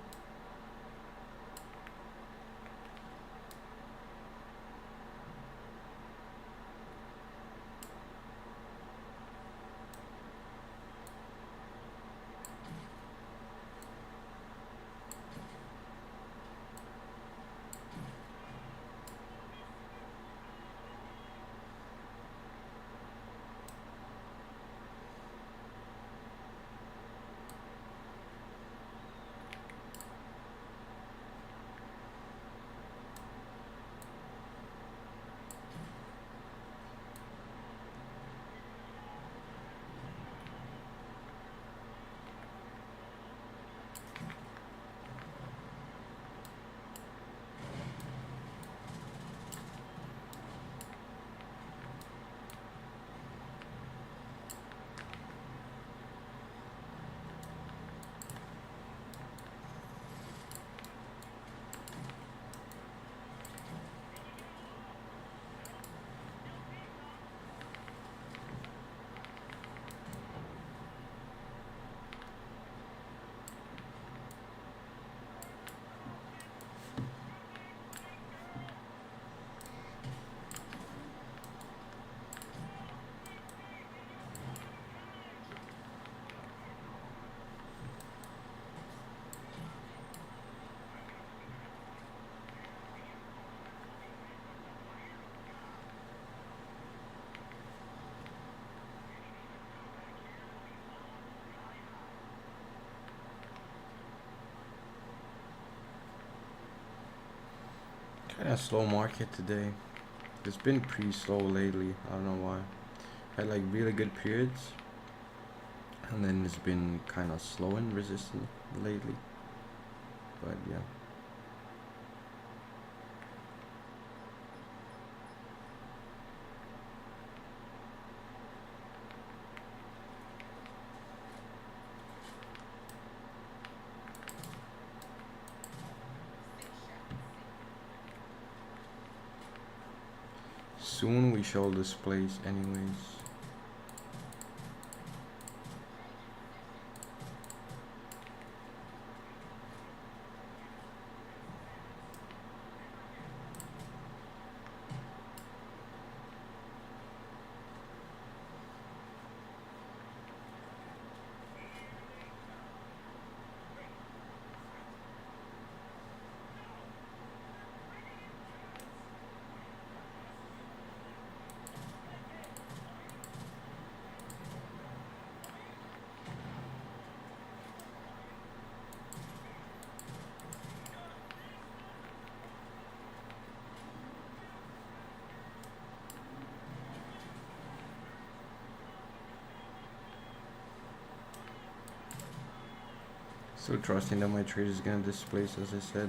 Kind of slow market today. It's been pretty slow lately. I don't know why. Had like really good periods, and then it's been kind of slow and resistant lately. But yeah. Soon we shall displace anyways. Still trusting that my trade is gonna displace, as I said.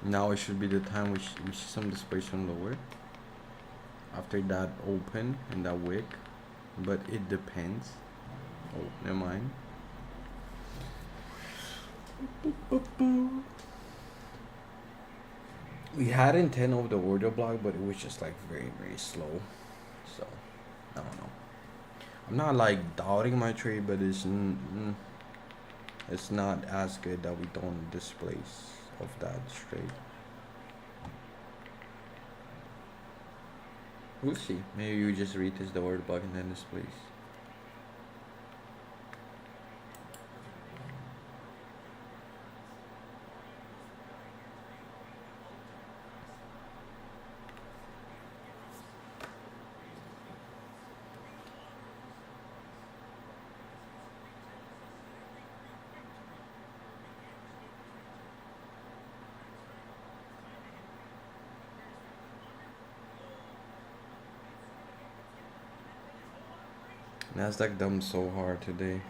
Now it should be the time we see some displacement lower after that open and that wick, but it depends. Oh, never mind. We had intent of the order block, but it was just like very slow. So I don't know. I'm not like doubting my trade, but it's not as good that we don't displace of that straight. We'll see. Maybe you just retest the order block and then displays. Nasdaq dumped so hard today.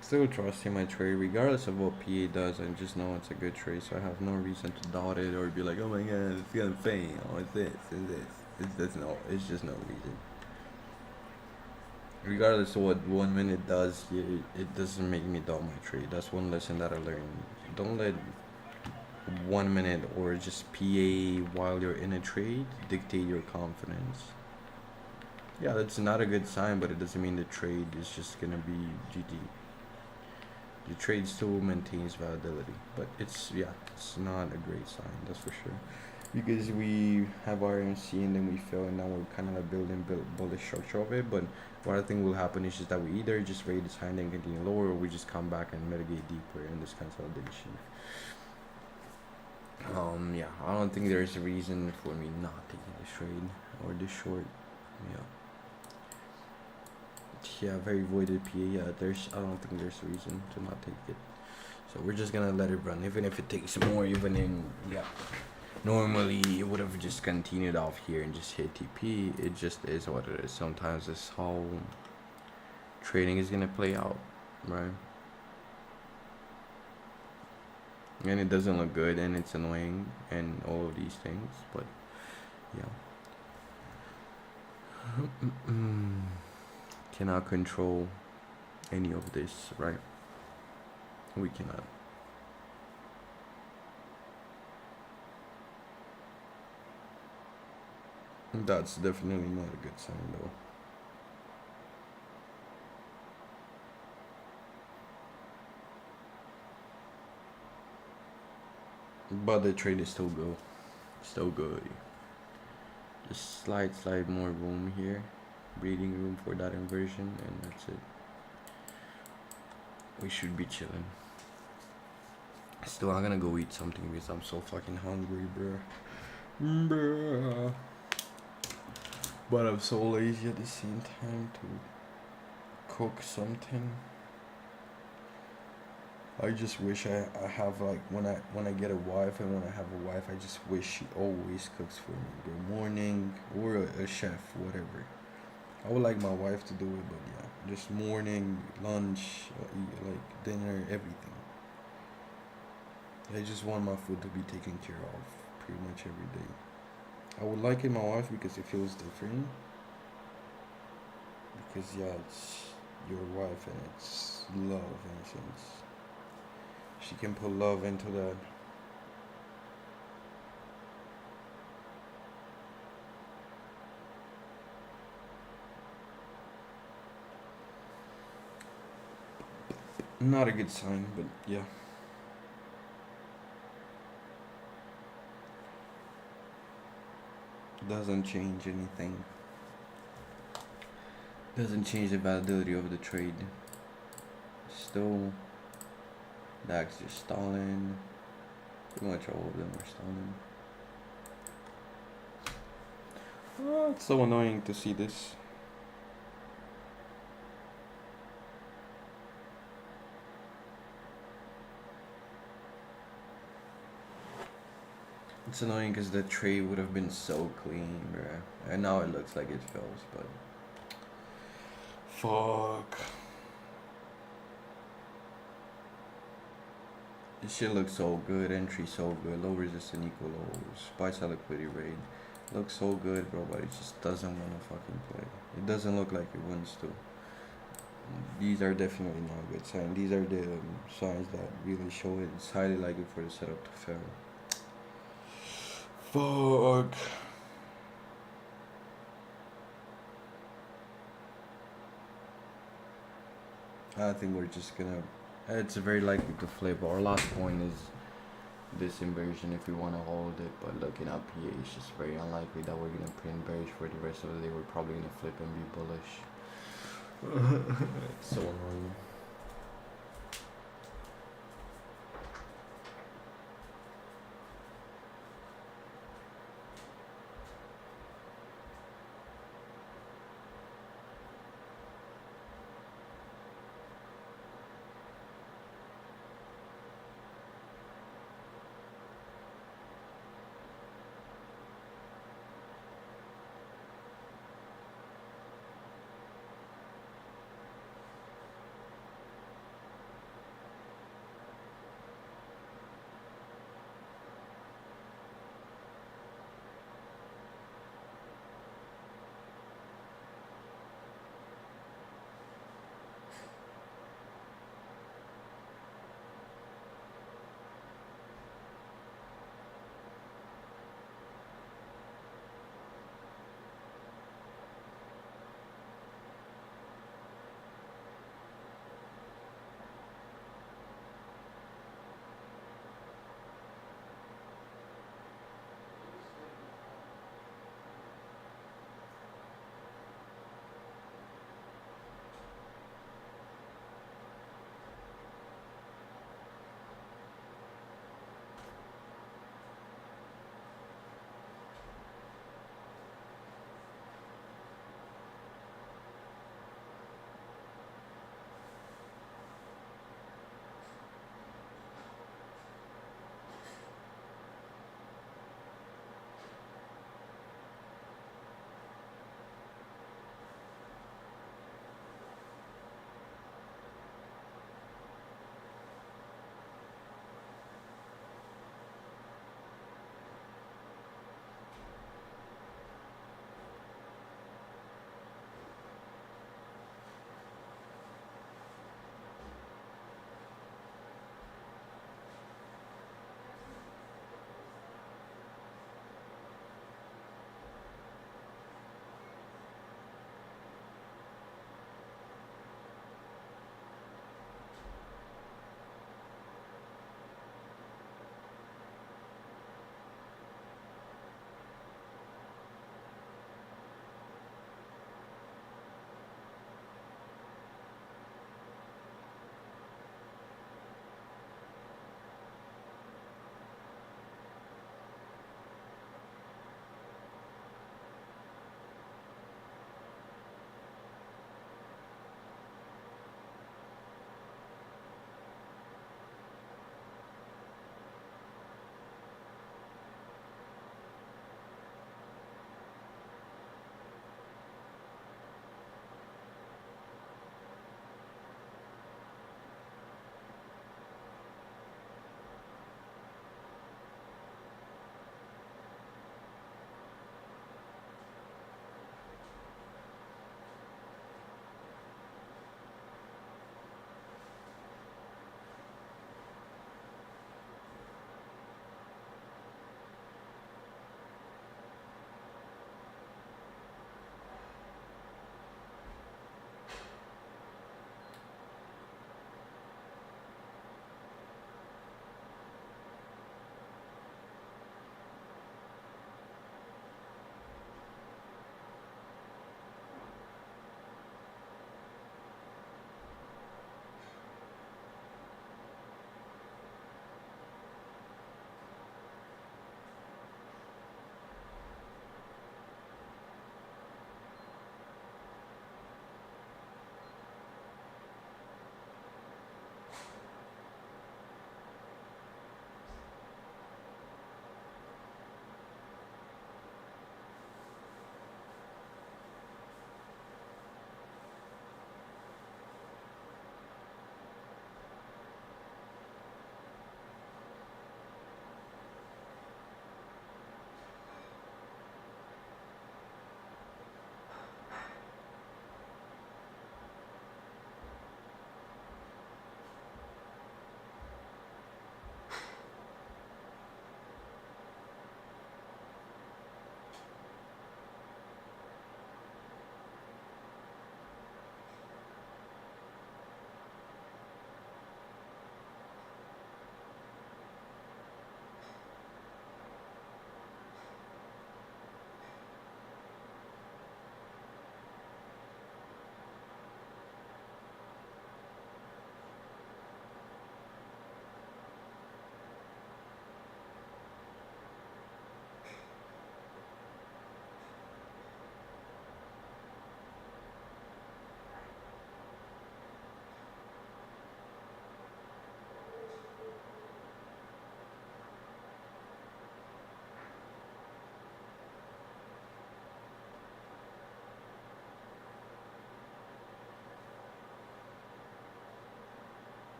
Still trusting my trade regardless of what PA does. I just know it's a good trade, so I have no reason to doubt it or be like, oh my god, it's gonna fail. Oh, it's this, it's this. It's just no reason. Regardless of what 1 minute does, it doesn't make me doubt my trade. That's one lesson that I learned. Don't let 1 minute or just PA while you're in a trade dictate your confidence. Yeah, that's not a good sign, but it doesn't mean the trade is just gonna be GG. The trade still maintains validity, but it's not a great sign, that's for sure. Because we have RMC and then we fail, and now we're kind of like building bullish structure of it. But what I think will happen is just that we either just raid this high and continue lower, or we just come back and mitigate deeper in this consolidation. Yeah, I don't think there's a reason for me not taking this trade or this short. Yeah, very voided PA. Yeah, I don't think there's a reason to not take it. So we're just gonna let it run, even if it takes more. Normally it would have just continued off here and just hit TP. It just is what it is. Sometimes this how trading is gonna play out, right? And it doesn't look good, and it's annoying, and all of these things. But yeah. Cannot control any of this, right? We cannot. That's definitely not a good sign, though. But the trade is still good. Just slight more room here, breathing room for that inversion, and that's it. We should be chilling. Still, I'm gonna go eat something because I'm so fucking hungry, bruh. But I'm so lazy at the same time to cook something. I just wish I have, like, when I get a wife, and when I have a wife, I just wish she always cooks for me. Good morning, or a chef, whatever. I would like my wife to do it, but yeah, just morning, lunch, like dinner, everything. I just want my food to be taken care of pretty much every day. I would like it my wife because it feels different. Because yeah, it's your wife and it's love in a sense. She can put love into that. Not a good sign, but yeah. Doesn't change anything. Doesn't change the validity of the trade. Still, DAX just stalling. Pretty much all of them are stalling. Oh, it's so annoying to see this. It's annoying because the trade would have been so clean, bruh. And now it looks like it fails, but fuck. This shit looks so good. Entry so good. Low resistance equal lows. Buy sell liquidity rate. Looks so good, bro, but it just doesn't want to fucking play. It doesn't look like it wants to. These are definitely not a good sign. These are the signs that really show it. It's highly likely for the setup to fail. Fuck. I think we're just gonna. It's very likely to flip. Our last point is this inversion if we want to hold it, but looking up here, it's just very unlikely that we're gonna print bearish for the rest of the day. We're probably gonna flip and be bullish. It's so annoying.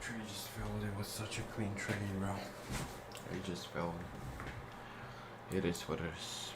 trade just failed. It was such a clean trade, bro. It just failed. It is what it is.